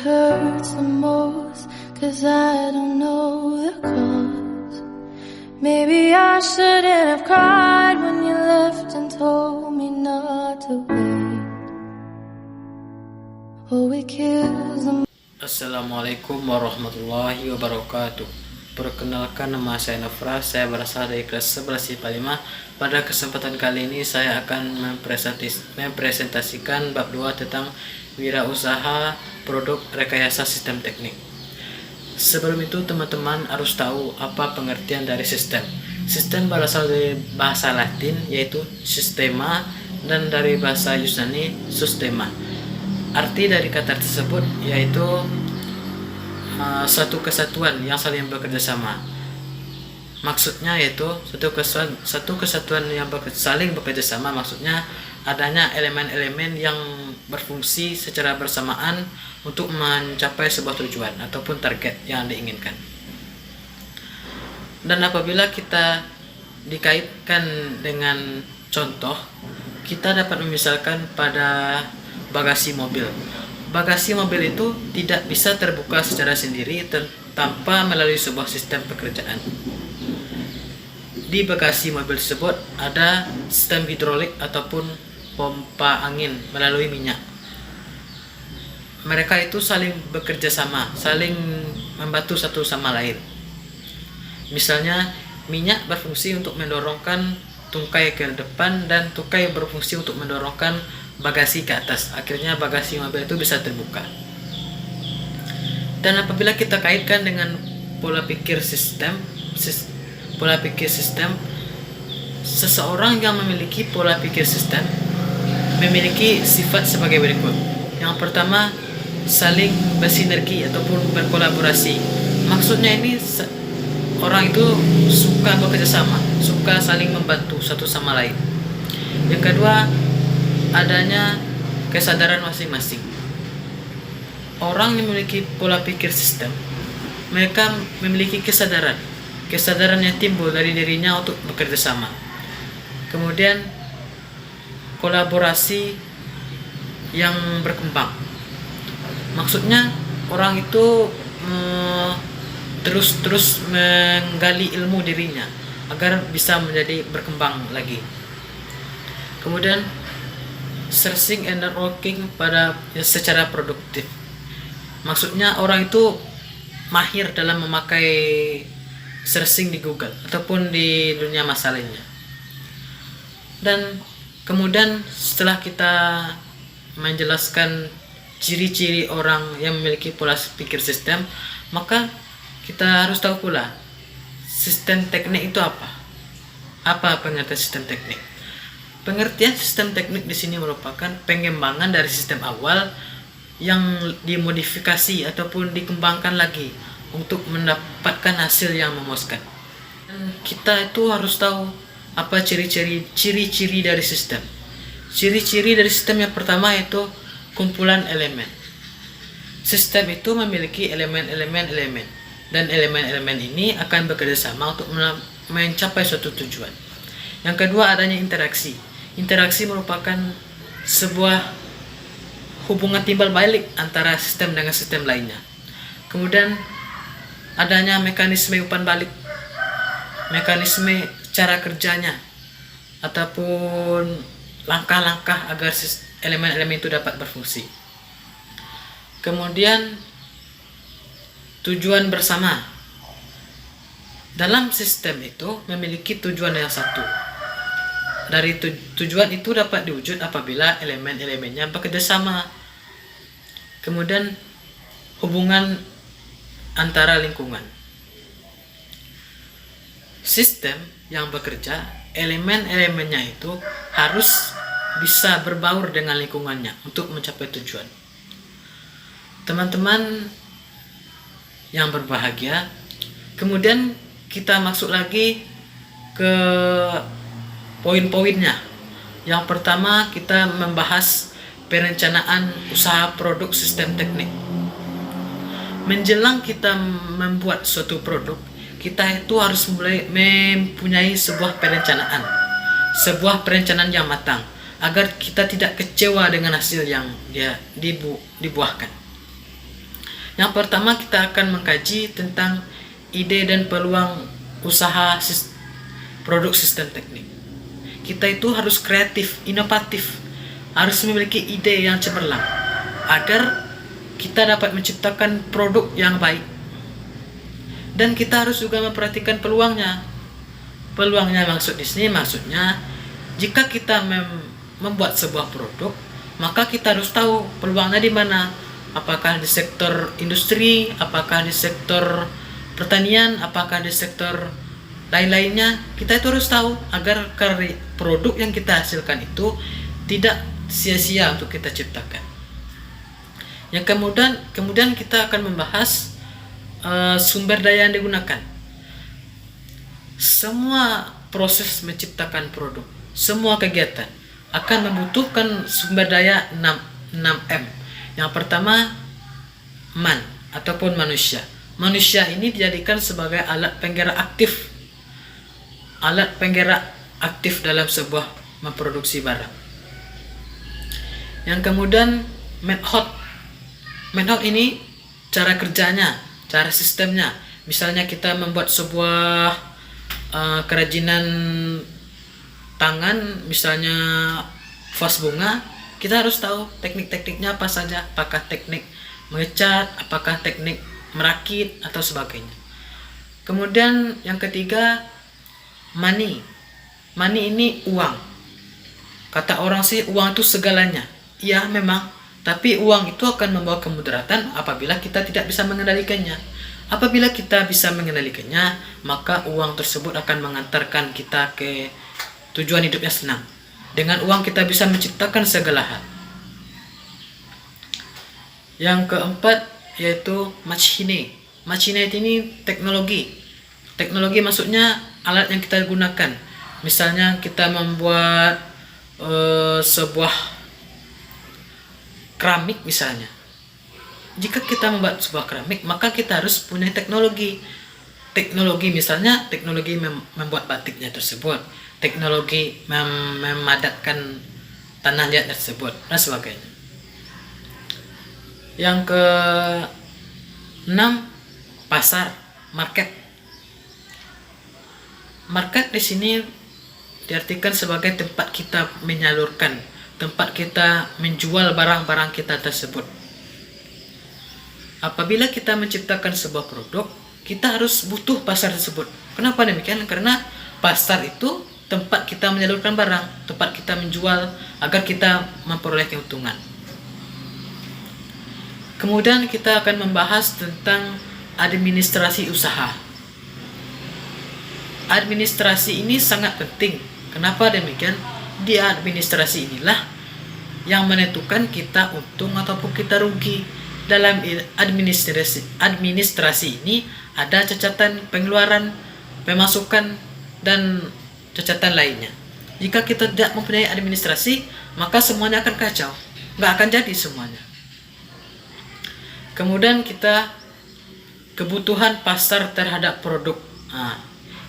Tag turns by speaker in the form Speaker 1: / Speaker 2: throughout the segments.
Speaker 1: hurts the most, 'cause I don't know the cause. Maybe I shouldn't have cried when you left and told me not to wait. Oh, it kills the...
Speaker 2: Assalamualaikum warahmatullahi wabarakatuh. Perkenalkan, nama saya Nofra, saya berasal dari kelas 11 IPA 5. Pada kesempatan kali ini saya akan mempresentasikan bab 2 tentang wirausaha produk rekayasa sistem teknik. Sebelum itu teman-teman harus tahu apa pengertian dari sistem. Sistem berasal dari bahasa Latin yaitu systema dan dari bahasa Yunani systema. Arti dari kata tersebut yaitu suatu kesatuan yang saling bekerja sama. Maksudnya yaitu satu kesatuan yang saling bekerja sama, maksudnya adanya elemen-elemen yang berfungsi secara bersamaan untuk mencapai sebuah tujuan ataupun target yang diinginkan. Dan apabila kita dikaitkan dengan contoh, kita dapat memisalkan pada bagasi mobil. Bagasi mobil itu tidak bisa terbuka secara sendiri tanpa melalui sebuah sistem pekerjaan. Di bagasi mobil tersebut ada sistem hidrolik ataupun pompa angin melalui minyak. Mereka itu saling bekerja sama, saling membantu satu sama lain. Misalnya, minyak berfungsi untuk mendorongkan tungkai ke depan dan tungkai berfungsi untuk mendorongkan bagasi ke atas. Akhirnya bagasi mobil itu bisa terbuka. Dan apabila kita kaitkan dengan pola pikir sistem, seseorang yang memiliki pola pikir sistem memiliki sifat sebagai berikut. Yang pertama, saling bersinergi ataupun berkolaborasi. Maksudnya ini orang itu suka bekerja sama, suka saling membantu satu sama lain. Yang kedua, adanya kesadaran masing-masing. Orang yang memiliki pola pikir sistem, mereka memiliki kesadaran yang timbul dari dirinya untuk bekerja sama. Kemudian kolaborasi yang berkembang. Maksudnya orang itu terus menggali ilmu dirinya agar bisa menjadi berkembang lagi. Kemudian searching and networking secara produktif. Maksudnya orang itu mahir dalam memakai searching di Google ataupun di dunia masa lainnya. Dan kemudian setelah kita menjelaskan ciri-ciri orang yang memiliki pola pikir sistem, maka kita harus tahu pula sistem teknik itu apa. Apa pengertian sistem teknik? Pengertian sistem teknik di sini merupakan pengembangan dari sistem awal yang dimodifikasi ataupun dikembangkan lagi untuk mendapatkan hasil yang memuaskan. Dan kita itu harus tahu apa ciri-ciri dari sistem. Ciri-ciri dari sistem yang pertama yaitu kumpulan elemen. Sistem itu memiliki elemen-elemen dan elemen-elemen ini akan bekerja sama untuk mencapai suatu tujuan. Yang kedua, adanya interaksi. Interaksi merupakan sebuah hubungan timbal balik antara sistem dengan sistem lainnya. Kemudian adanya mekanisme umpan balik, mekanisme cara kerjanya, ataupun langkah-langkah agar elemen-elemen itu dapat berfungsi. Kemudian tujuan bersama. Dalam sistem itu memiliki tujuan yang satu. Dari tujuan itu dapat diwujud apabila elemen-elemennya bekerja sama. Kemudian hubungan antara lingkungan. Sistem yang bekerja, elemen-elemennya itu harus bisa berbaur dengan lingkungannya untuk mencapai tujuan. Teman-teman yang berbahagia, kemudian kita masuk lagi ke poin-poinnya. Yang pertama, kita membahas perencanaan usaha produk sistem teknik. Menjelang kita membuat suatu produk, kita itu harus mulai mempunyai sebuah perencanaan yang matang agar kita tidak kecewa dengan hasil yang dia dibuahkan. Yang pertama, kita akan mengkaji tentang ide dan peluang usaha produk sistem teknik. Kita itu harus kreatif, inovatif, harus memiliki ide yang cemerlang agar kita dapat menciptakan produk yang baik. Dan kita harus juga memperhatikan peluangnya. Peluangnya maksud di sini maksudnya jika kita membuat sebuah produk, maka kita harus tahu peluangnya di mana. Apakah di sektor industri, apakah di sektor pertanian, apakah di sektor lain-lainnya. Kita itu harus tahu agar produk yang kita hasilkan itu tidak sia-sia untuk kita ciptakan. Yang kemudian kita akan membahas sumber daya yang digunakan. Semua proses menciptakan produk, semua kegiatan akan membutuhkan sumber daya 6M. Yang pertama, man ataupun manusia. Manusia ini dijadikan sebagai alat penggerak aktif. Alat penggerak aktif dalam sebuah memproduksi barang. Yang kemudian method. Method ini cara kerjanya, cara sistemnya. Misalnya kita membuat sebuah kerajinan tangan, misalnya vas bunga, kita harus tahu teknik-tekniknya apa saja. Apakah teknik mengecat, apakah teknik merakit, atau sebagainya. Kemudian yang ketiga, money. Money ini uang. Kata orang sih uang itu segalanya. Iya memang, tapi uang itu akan membawa kemudaratan apabila kita tidak bisa mengendalikannya. Apabila kita bisa mengendalikannya, maka uang tersebut akan mengantarkan kita ke tujuan hidupnya senang. Dengan uang kita bisa menciptakan segala hal. Yang keempat yaitu machine. Machine ini teknologi. Teknologi maksudnya alat yang kita gunakan. Misalnya kita membuat sebuah keramik misalnya. Jika kita membuat sebuah keramik, maka kita harus punya teknologi. Teknologi misalnya teknologi membuat batiknya tersebut, teknologi memadatkan tanah liat tersebut dan sebagainya. Yang ke-6, pasar, market. Market di sini diartikan sebagai tempat kita menyalurkan, tempat kita menjual barang-barang kita tersebut. Apabila kita menciptakan sebuah produk, kita harus butuh pasar tersebut. Kenapa demikian? Karena pasar itu tempat kita menyalurkan barang, tempat kita menjual agar kita memperoleh keuntungan. Kemudian kita akan membahas tentang administrasi usaha. Administrasi ini sangat penting. Kenapa demikian? Di administrasi inilah yang menentukan kita untung ataupun kita rugi. Dalam administrasi ini ada catatan pengeluaran, pemasukan, dan catatan lainnya. Jika kita tidak mempunyai administrasi, maka semuanya akan kacau. Nggak akan jadi semuanya. Kemudian kita kebutuhan pasar terhadap produk.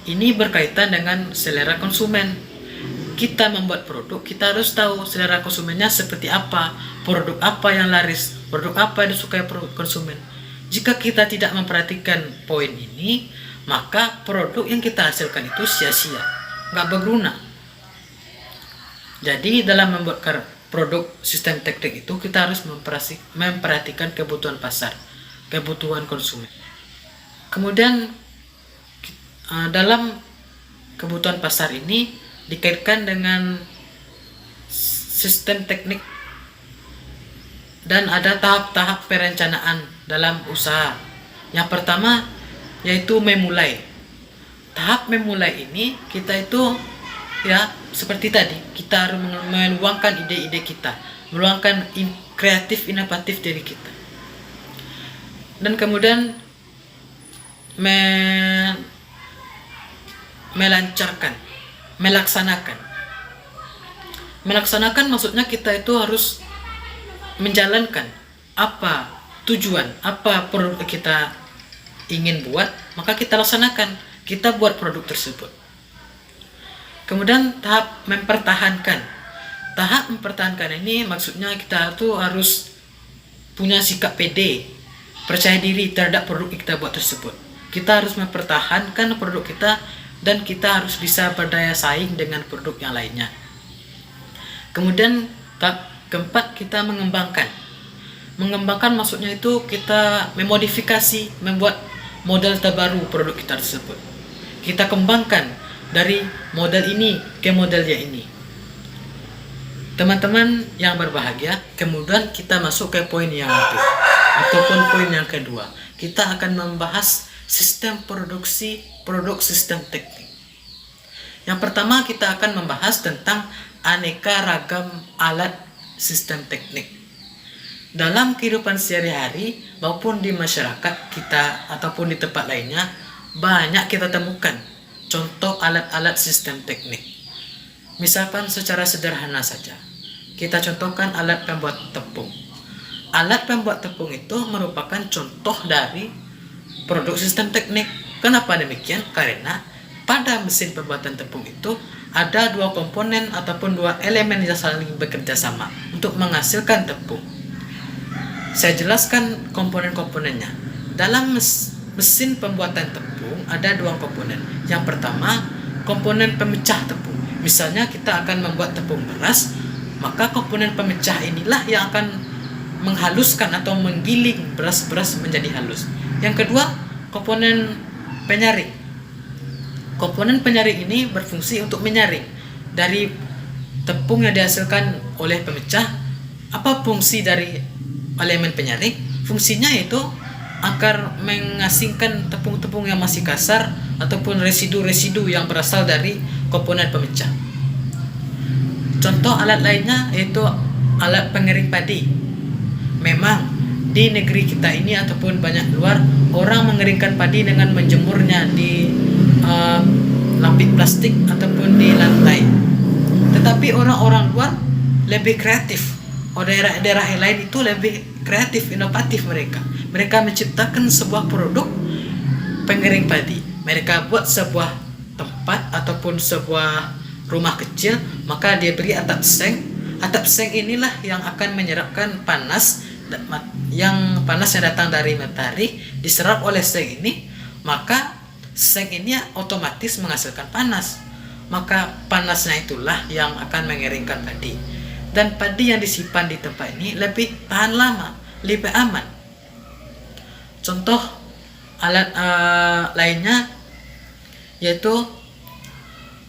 Speaker 2: Ini berkaitan dengan selera konsumen. Kita membuat produk, kita harus tahu selera konsumennya seperti apa, produk apa yang laris, produk apa yang disukai konsumen. Jika kita tidak memperhatikan poin ini, maka produk yang kita hasilkan itu sia-sia, nggak berguna. Jadi dalam membuat produk sistem teknik itu kita harus memperhatikan kebutuhan pasar, kebutuhan konsumen. Kemudian dalam kebutuhan pasar ini dikaitkan dengan sistem teknik dan ada tahap-tahap perencanaan dalam usaha. Yang pertama yaitu memulai. Tahap memulai ini kita itu ya seperti tadi, kita harus meluangkan ide-ide kita, meluangkan kreatif inovatif diri kita. Dan kemudian melancarkan, melaksanakan. Melaksanakan maksudnya kita itu harus menjalankan apa tujuan, apa produk kita ingin buat, maka kita laksanakan, kita buat produk tersebut. Kemudian tahap mempertahankan. Tahap mempertahankan ini maksudnya kita tuh harus punya sikap pede, percaya diri terhadap produk yang kita buat tersebut. Kita harus mempertahankan produk kita dan kita harus bisa berdaya saing dengan produk yang lainnya. Kemudian keempat, kita mengembangkan. Mengembangkan maksudnya itu kita memodifikasi, membuat model terbaru produk kita tersebut. Kita kembangkan dari model ini ke model yang ini. Teman-teman yang berbahagia, kemudian kita masuk ke poin yang itu, ataupun poin yang kedua. Kita akan membahas sistem produksi produk sistem teknik. Yang pertama, kita akan membahas tentang aneka ragam alat sistem teknik. Dalam kehidupan sehari-hari maupun di masyarakat kita ataupun di tempat lainnya, banyak kita temukan contoh alat-alat sistem teknik. Misalkan secara sederhana saja, kita contohkan alat pembuat tepung. Alat pembuat tepung itu merupakan contoh dari produk sistem teknik. Kenapa demikian? Karena pada mesin pembuatan tepung itu ada dua komponen ataupun dua elemen yang saling bekerja sama untuk menghasilkan tepung. Saya jelaskan komponen-komponennya. Dalam mesin pembuatan tepung ada dua komponen. Yang pertama, komponen pemecah tepung. Misalnya kita akan membuat tepung beras, maka komponen pemecah inilah yang akan menghaluskan atau menggiling beras-beras menjadi halus. Yang kedua, komponen penyaring. Komponen penyaring ini berfungsi untuk menyaring dari tepung yang dihasilkan oleh pemecah. Apa fungsi dari elemen penyaring? Fungsinya itu agar mengasingkan tepung-tepung yang masih kasar ataupun residu-residu yang berasal dari komponen pemecah. Contoh alat lainnya yaitu alat pengering padi. Memang di negeri kita ini ataupun banyak luar, orang mengeringkan padi dengan menjemurnya di lapik plastik ataupun di lantai. Tetapi orang-orang luar lebih kreatif. Daerah-daerah lain itu lebih kreatif, inovatif mereka. Mereka menciptakan sebuah produk pengering padi. Mereka buat sebuah tempat ataupun sebuah rumah kecil, maka dia beri atap seng. Atap seng inilah yang akan menyerapkan panas yang datang dari matahari, diserap oleh seng ini, maka seng ini otomatis menghasilkan panas. Maka panasnya itulah yang akan mengeringkan padi. Dan padi yang disimpan di tempat ini lebih tahan lama, lebih aman. Contoh alat lainnya yaitu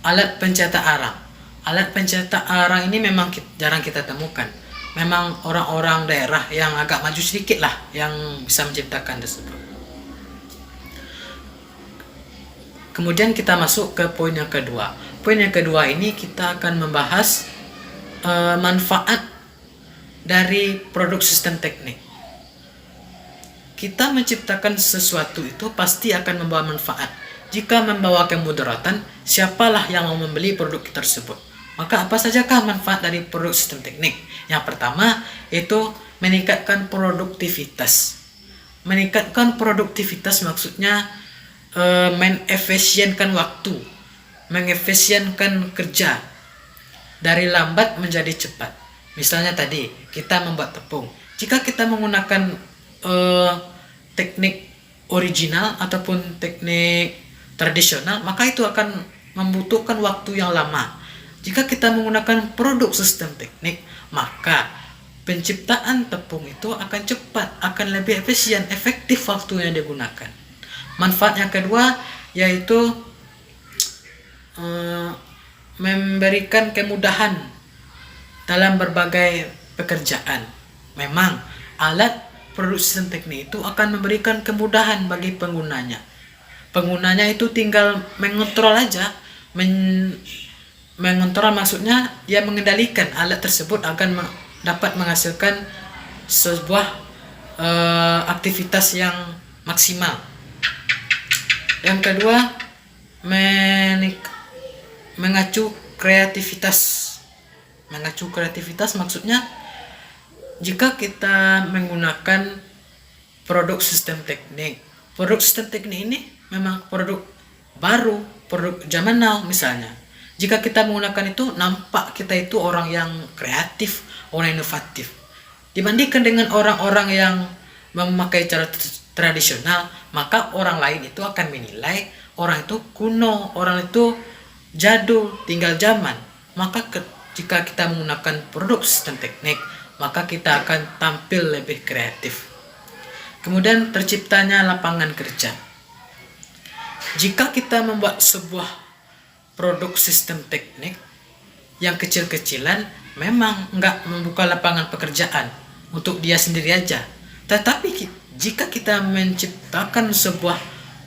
Speaker 2: alat pencetak arang. Alat pencetak arang ini memang jarang kita temukan. Memang orang-orang daerah yang agak maju sedikit lah yang bisa menciptakan tersebut. Kemudian kita masuk ke poin yang kedua. Poin yang kedua ini kita akan membahas manfaat dari produk sistem teknik. Kita menciptakan sesuatu itu pasti akan membawa manfaat. Jika membawa kemudaratan, siapalah yang mau membeli produk tersebut? Maka apa sajakah manfaat dari produk sistem teknik? Yang pertama itu meningkatkan produktivitas. Meningkatkan produktivitas maksudnya mengefisienkan waktu, mengefisienkan kerja dari lambat menjadi cepat. Misalnya tadi kita membuat tepung. Jika kita menggunakan teknik original ataupun teknik tradisional, maka itu akan membutuhkan waktu yang lama. Jika kita menggunakan produk sistem teknik, maka penciptaan tepung itu akan cepat, akan lebih efisien, efektif waktu yang digunakan. Manfaat yang kedua yaitu memberikan kemudahan dalam berbagai pekerjaan. Memang alat produk sistem teknik itu akan memberikan kemudahan bagi penggunanya. Penggunanya itu tinggal mengontrol aja. Mengontrol maksudnya dia mengendalikan alat tersebut akan dapat menghasilkan sebuah aktivitas yang maksimal. Yang kedua, mengacu kreativitas. Mengacu kreativitas maksudnya jika kita menggunakan produk sistem teknik. Produk sistem teknik ini memang produk baru, produk zaman now misalnya. Jika kita menggunakan itu, nampak kita itu orang yang kreatif, orang inovatif. Dibandingkan dengan orang-orang yang memakai cara tradisional, maka orang lain itu akan menilai orang itu kuno, orang itu jadul, tinggal zaman. Maka jika kita menggunakan produk sistem teknik, maka kita akan tampil lebih kreatif. Kemudian terciptanya lapangan kerja. Jika kita membuat sebuah produk sistem teknik yang kecil-kecilan, memang enggak membuka lapangan pekerjaan untuk dia sendiri aja. Tetapi jika kita menciptakan sebuah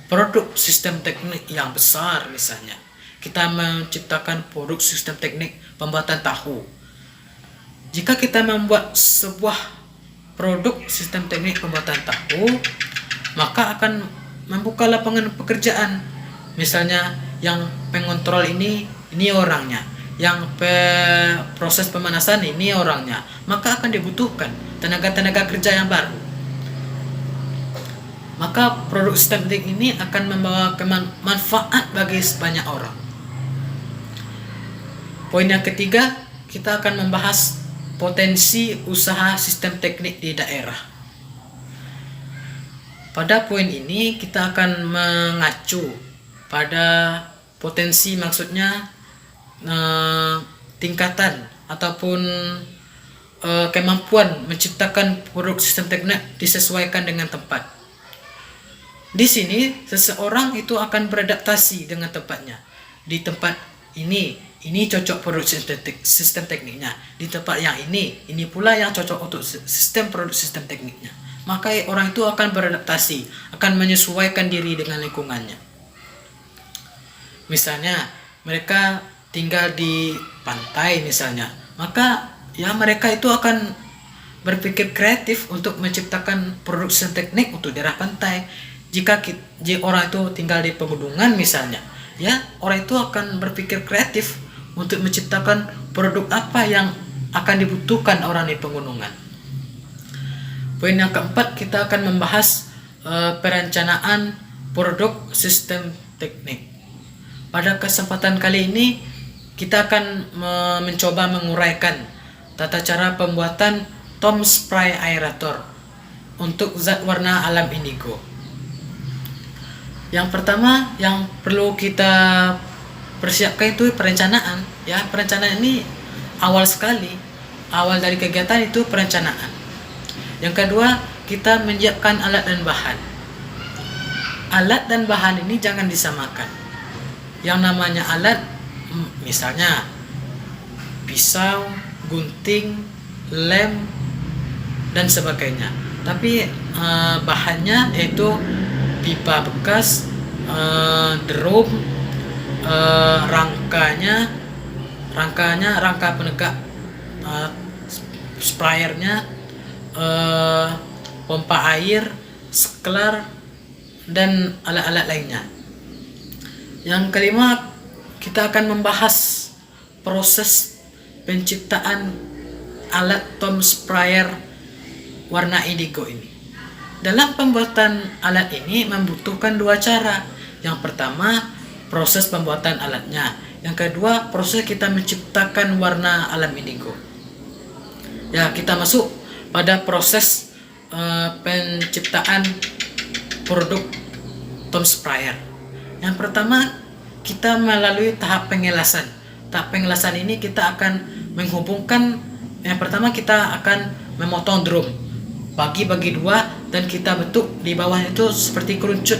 Speaker 2: produk sistem teknik yang besar, misalnya kita menciptakan produk sistem teknik pembuatan tahu. Jika kita membuat sebuah produk sistem teknik pembuatan tahu, maka akan membuka lapangan pekerjaan. Misalnya yang pengontrol ini orangnya, yang proses pemanasan ini orangnya, maka akan dibutuhkan tenaga kerja yang baru. Maka produk sistem teknik ini akan membawa manfaat bagi banyak orang. Poin yang ketiga, kita akan membahas potensi usaha sistem teknik di daerah. Pada poin ini kita akan mengacu pada potensi, maksudnya tingkatan ataupun kemampuan menciptakan produk sistem teknik disesuaikan dengan tempat. Di sini seseorang itu akan beradaptasi dengan tempatnya. Di tempat ini cocok produk sistem tekniknya. Di tempat yang ini pula yang cocok untuk produk sistem tekniknya. Maka orang itu akan beradaptasi, akan menyesuaikan diri dengan lingkungannya. Misalnya mereka tinggal di pantai misalnya, maka ya mereka itu akan berpikir kreatif untuk menciptakan produk sistem teknik untuk daerah pantai. Jika orang itu tinggal di pegunungan misalnya, ya orang itu akan berpikir kreatif untuk menciptakan produk apa yang akan dibutuhkan orang di pegunungan. Poin yang keempat, kita akan membahas perencanaan produk sistem teknik. Pada kesempatan kali ini kita akan mencoba menguraikan tata cara pembuatan Tom Spray aerator untuk zat warna alam indigo. Yang pertama yang perlu kita persiapkan itu perencanaan. Ya, perencanaan ini awal sekali. Awal dari kegiatan itu perencanaan. Yang kedua, kita menyiapkan alat dan bahan. Alat dan bahan ini jangan disamakan. Yang namanya alat, misalnya pisau, gunting, lem, dan sebagainya. Tapi bahannya yaitu pipa bekas, drum, rangka penegak, sprayernya, pompa air, sklar, dan alat-alat lainnya. Yang kelima, kita akan membahas proses penciptaan alat Tom Sprayer warna indigo ini. Dalam pembuatan alat ini membutuhkan dua cara. Yang pertama, proses pembuatan alatnya. Yang kedua, proses kita menciptakan warna alam indigo. Ya, kita masuk pada proses penciptaan produk Tom Sprayer. Yang pertama, kita melalui tahap pengelasan. Tahap pengelasan ini kita akan menghubungkan. Yang pertama, kita akan memotong drum bagi dua, dan kita bentuk di bawah itu seperti kerucut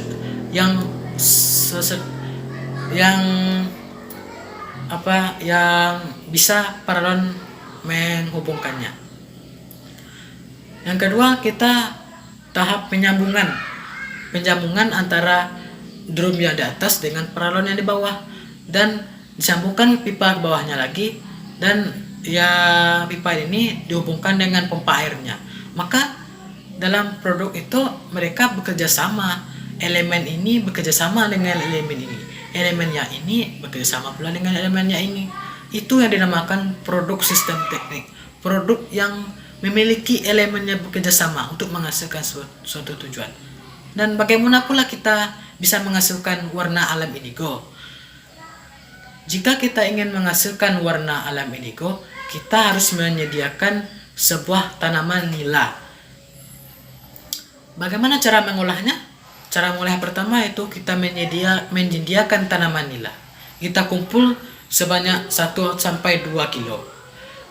Speaker 2: yang bisa paralon menghubungkannya. Yang kedua, kita tahap penjambungan antara drum yang di atas dengan paralon yang di bawah, dan disambungkan pipa ke bawahnya lagi, dan ya pipa ini dihubungkan dengan pompa airnya. Maka dalam produk itu mereka bekerja sama. Elemen ini bekerja sama dengan elemen ini. Elemen yang ini bekerja sama pula dengan elemennya ini. Itu yang dinamakan produk sistem teknik. Produk yang memiliki elemennya bekerja sama untuk menghasilkan suatu tujuan. Dan bagaimana pula kita bisa menghasilkan warna alam indigo? Jika kita ingin menghasilkan warna alam indigo, kita harus menyediakan sebuah tanaman nila. Bagaimana cara mengolahnya? Cara mengolah yang pertama itu kita menyediakan tanaman nila. Kita kumpul sebanyak 1 sampai 2 kilo.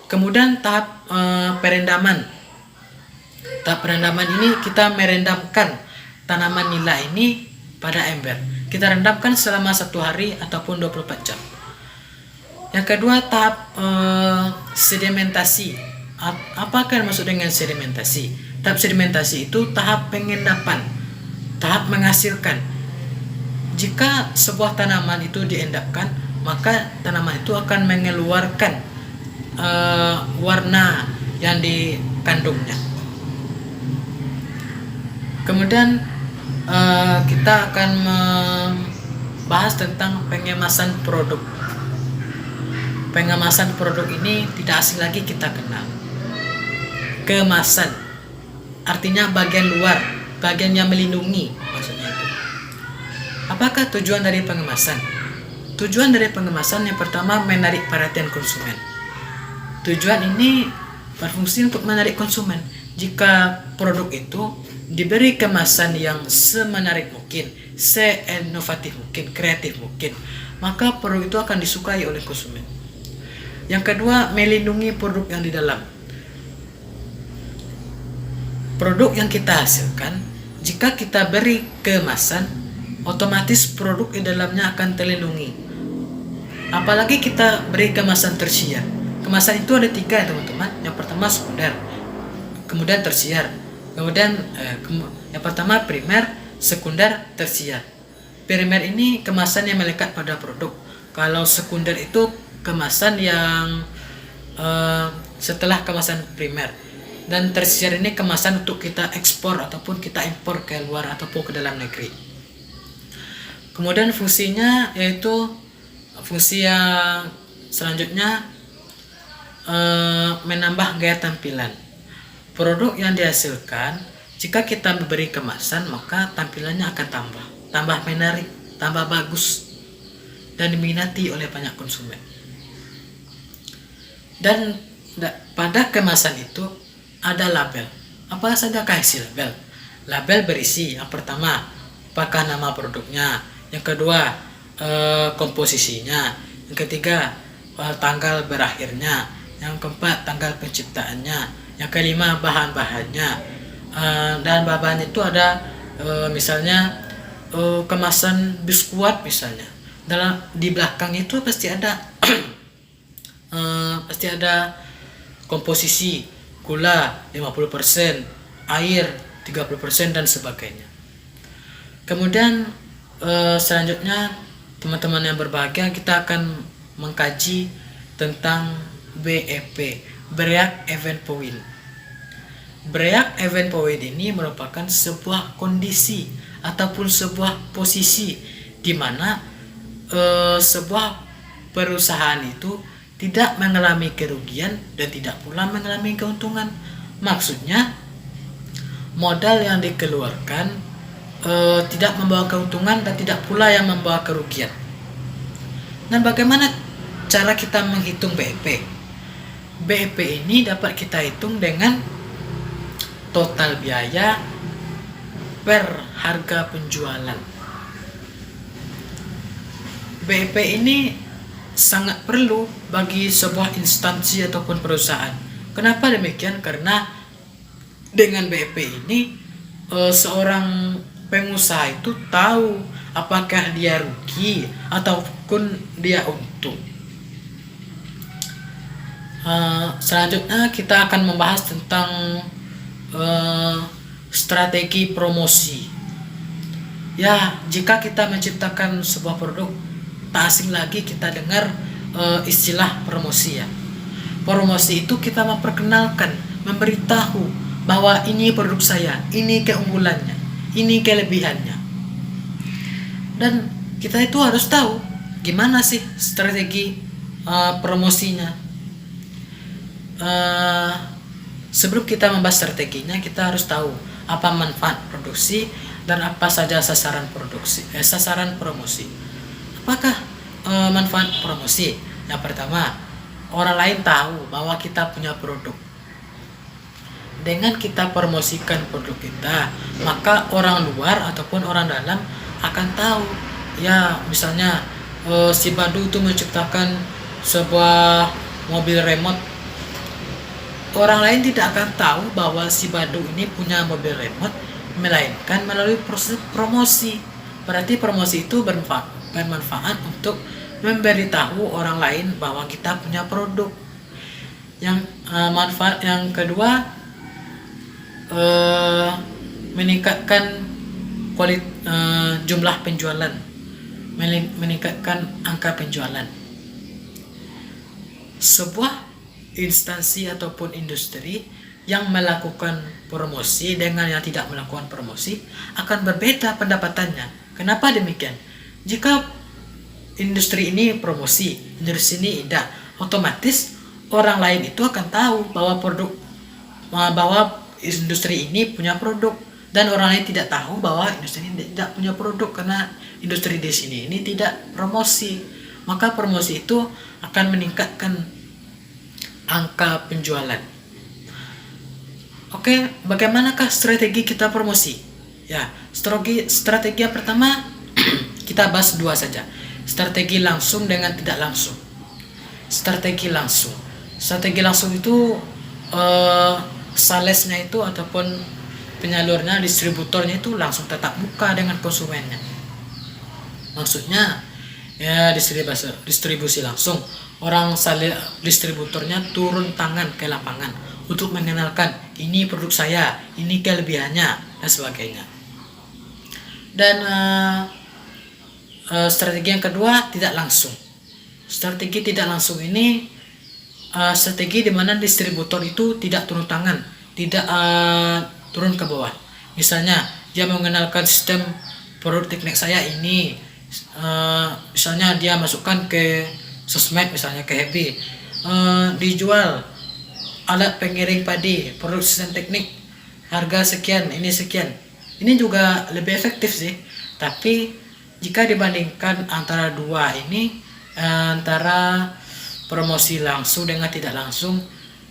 Speaker 2: Kemudian tahap perendaman. Tahap perendaman ini kita merendamkan tanaman nila ini pada ember. Kita rendamkan selama 1 hari ataupun 24 jam. Yang kedua, tahap sedimentasi. Apakah yang maksud dengan sedimentasi? Tahap sedimentasi itu tahap pengendapan, tahap menghasilkan. Jika sebuah tanaman itu diendapkan, maka tanaman itu akan mengeluarkan warna yang dikandungnya. Kemudian kita akan membahas tentang pengemasan produk. Pengemasan produk ini tidak asing lagi kita kenal. Kemasan artinya bagian luar, bagian yang melindungi, maksudnya itu. Apakah tujuan dari pengemasan? Tujuan dari pengemasan yang pertama menarik perhatian konsumen. Tujuan ini berfungsi untuk menarik konsumen. Jika produk itu diberi kemasan yang semenarik mungkin, seinovatif mungkin, kreatif mungkin, maka produk itu akan disukai oleh konsumen. Yang kedua, melindungi produk yang di dalam. Produk yang kita hasilkan, jika kita beri kemasan, otomatis produk di dalamnya akan terlindungi. Apalagi kita beri kemasan tersier. Kemasan itu ada 3 teman-teman. Yang pertama sekunder, kemudian tersier, kemudian yang pertama primer, sekunder, tersier. Primer ini kemasan yang melekat pada produk. Kalau sekunder itu kemasan yang setelah kemasan primer, dan tersier ini kemasan untuk kita ekspor ataupun kita impor ke luar ataupun ke dalam negeri. Kemudian fungsinya yaitu fungsi yang selanjutnya menambah gaya tampilan. Produk yang dihasilkan jika kita memberi kemasan, maka tampilannya akan tambah menarik, tambah bagus, dan diminati oleh banyak konsumen. Dan pada kemasan itu ada label. Apa saja isi label? Label berisi yang pertama, apakah nama produknya, yang kedua komposisinya, yang ketiga tanggal berakhirnya, yang keempat tanggal penciptaannya, yang kelima bahan-bahannya, dan bahan itu ada misalnya kemasan biskuit misalnya. Di belakang itu pasti ada komposisi gula 50%, air 30% dan sebagainya. Kemudian selanjutnya teman-teman yang berbahagia, kita akan mengkaji tentang BEP, Break Even Point. Break Even Point ini merupakan sebuah kondisi ataupun sebuah posisi di mana sebuah perusahaan itu tidak mengalami kerugian dan tidak pula mengalami keuntungan. Maksudnya modal yang dikeluarkan tidak membawa keuntungan dan tidak pula yang membawa kerugian. Nah, bagaimana cara kita menghitung BEP? BEP ini dapat kita hitung dengan total biaya per harga penjualan. BEP ini sangat perlu bagi sebuah instansi ataupun perusahaan. Kenapa demikian? Karena dengan BEP ini seorang pengusaha itu tahu apakah dia rugi ataupun dia untung. Selanjutnya kita akan membahas tentang strategi promosi. Ya, jika kita menciptakan sebuah produk, tak asing lagi kita dengar istilah promosi ya. Promosi itu kita memperkenalkan, memberitahu bahwa ini produk saya, ini keunggulannya, ini kelebihannya. Dan kita itu harus tahu gimana sih strategi promosinya. Sebelum kita membahas strateginya, kita harus tahu apa manfaat produksi dan apa saja sasaran promosi. Apakah manfaat promosi? Yang pertama, orang lain tahu bahwa kita punya produk. dengan kita promosikan produk kita, maka orang luar ataupun orang dalam akan tahu. Ya, misalnya si Badu itu menciptakan sebuah mobil remote. Orang lain tidak akan tahu bahwa si Badu ini punya mobil remote, melainkan melalui proses promosi. Berarti promosi itu bermanfaat untuk memberitahu orang lain bahwa kita punya produk. Yang manfaat yang kedua, meningkatkan jumlah penjualan, meningkatkan angka penjualan. Sebuah instansi ataupun industri yang melakukan promosi dengan yang tidak melakukan promosi akan berbeda pendapatannya. Kenapa demikian? Jika industri ini promosi, industri ini tidak, otomatis orang lain itu akan tahu bahwa industri ini punya produk, dan orang lain tidak tahu bahwa industri ini tidak punya produk karena industri di sini ini tidak promosi. Maka promosi itu akan meningkatkan angka penjualan. Oke, bagaimanakah strategi kita promosi? Ya, strategi yang pertama kita bahas dua saja. Strategi langsung dengan tidak langsung. Strategi langsung itu salesnya itu ataupun penyalurnya, distributornya itu langsung tatap muka dengan konsumennya. Maksudnya ya distribusi langsung. Orang distributornya turun tangan ke lapangan untuk mengenalkan ini produk saya, ini kelebihannya dan sebagainya. Dan strategi yang kedua tidak langsung. Strategi tidak langsung ini strategi di mana distributor itu tidak turun tangan, tidak turun ke bawah. Misalnya dia mengenalkan sistem produk teknik saya ini, misalnya dia masukkan ke sosmed, misalnya ke Happy, dijual alat pengiring padi produk sistem teknik harga sekian, ini sekian. Ini juga lebih efektif sih. Tapi jika dibandingkan antara dua ini, antara promosi langsung dengan tidak langsung,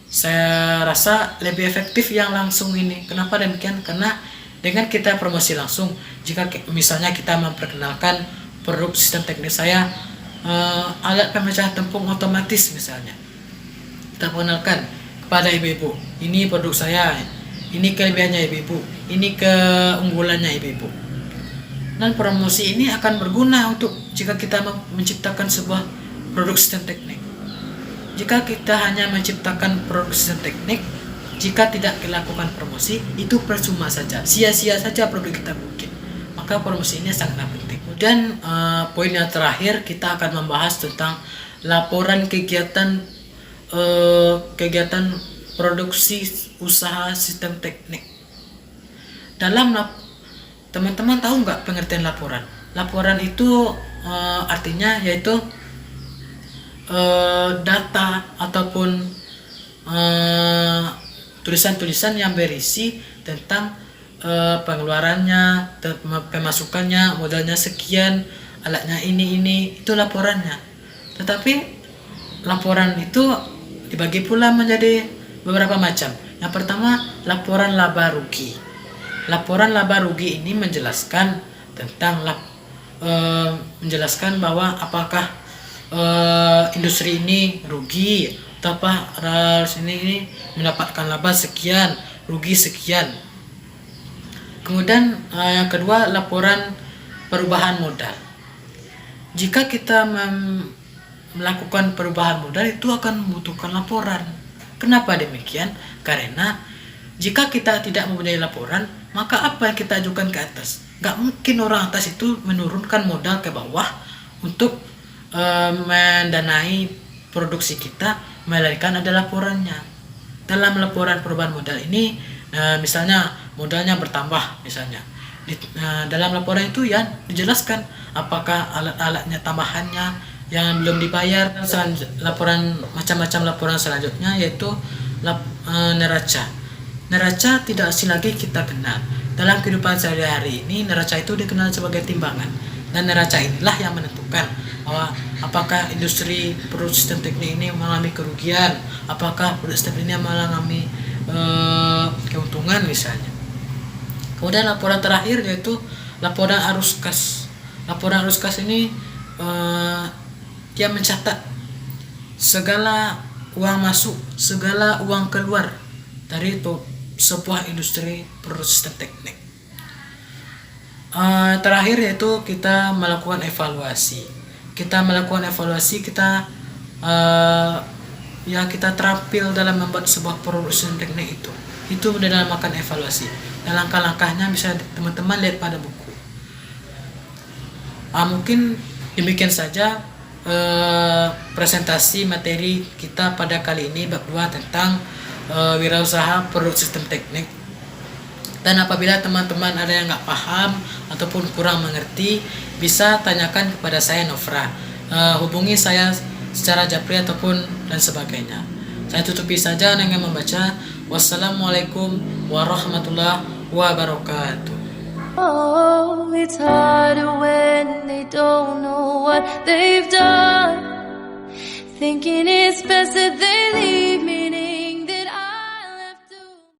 Speaker 2: saya rasa lebih efektif yang langsung ini. Kenapa demikian? Karena dengan kita promosi langsung, jika misalnya kita memperkenalkan produk sistem teknik saya, alat pemecah tepung otomatis misalnya, kita perkenalkan kepada ibu-ibu, ini produk saya, ini kelebihannya ibu-ibu, ini keunggulannya ibu-ibu. Dan promosi ini akan berguna untuk jika kita menciptakan sebuah produk sistem teknik. Jika kita hanya menciptakan produk sistem teknik, jika tidak dilakukan promosi, itu percuma saja, sia-sia saja produk kita mungkin. Maka promosi ini sangat penting. Dan poin yang terakhir, kita akan membahas tentang laporan kegiatan produksi usaha sistem teknik. Teman-teman tahu nggak pengertian laporan? Laporan itu artinya yaitu data ataupun tulisan-tulisan yang berisi tentang pengeluarannya, pemasukannya, modalnya sekian, alatnya ini, itu laporannya. Tetapi laporan itu dibagi pula menjadi beberapa macam. Yang pertama, laporan laba rugi. Laporan laba rugi ini menjelaskan tentang menjelaskan bahwa apakah industri ini rugi atau ini mendapatkan laba sekian, rugi sekian. Kemudian yang kedua, laporan perubahan modal. Jika kita melakukan perubahan modal, itu akan membutuhkan laporan. Kenapa demikian? Karena jika kita tidak mempunyai laporan, maka apa yang kita ajukan ke atas? Gak mungkin orang atas itu menurunkan modal ke bawah untuk mendanai produksi kita, melainkan ada laporannya. Dalam laporan perubahan modal ini, misalnya modalnya bertambah, misalnya dalam laporan itu ya dijelaskan apakah alat-alatnya tambahannya yang belum dibayar. Laporan macam-macam laporan selanjutnya yaitu neraca. Neraca tidak asing lagi kita kenal. Dalam kehidupan sehari-hari ini, neraca itu dikenal sebagai timbangan. Dan neraca inilah yang menentukan bahwa apakah industri produk sistem teknik ini mengalami kerugian, apakah produk sistem ini mengalami keuntungan misalnya. Kemudian laporan terakhir yaitu laporan arus kas. Laporan arus kas ini dia mencatat segala uang masuk, segala uang keluar dari sebuah industri perusahaan teknik. Terakhir yaitu kita melakukan evaluasi. Kita kita terampil dalam membuat sebuah perusahaan teknik itu dinamakan evaluasi. Dan langkah-langkahnya bisa teman-teman lihat pada buku. Mungkin demikian saja presentasi materi kita pada kali ini bab 2 tentang wirausaha produk sistem teknik. Dan apabila teman-teman ada yang nggak paham ataupun kurang mengerti, bisa tanyakan kepada saya, Nofra. Hubungi saya secara japri ataupun dan sebagainya. Saya tutupi saja dengan membaca wassalamualaikum warahmatullahi wabarakatuh.
Speaker 1: Oh, it's harder when they don't know what they've done. Thinking it's best that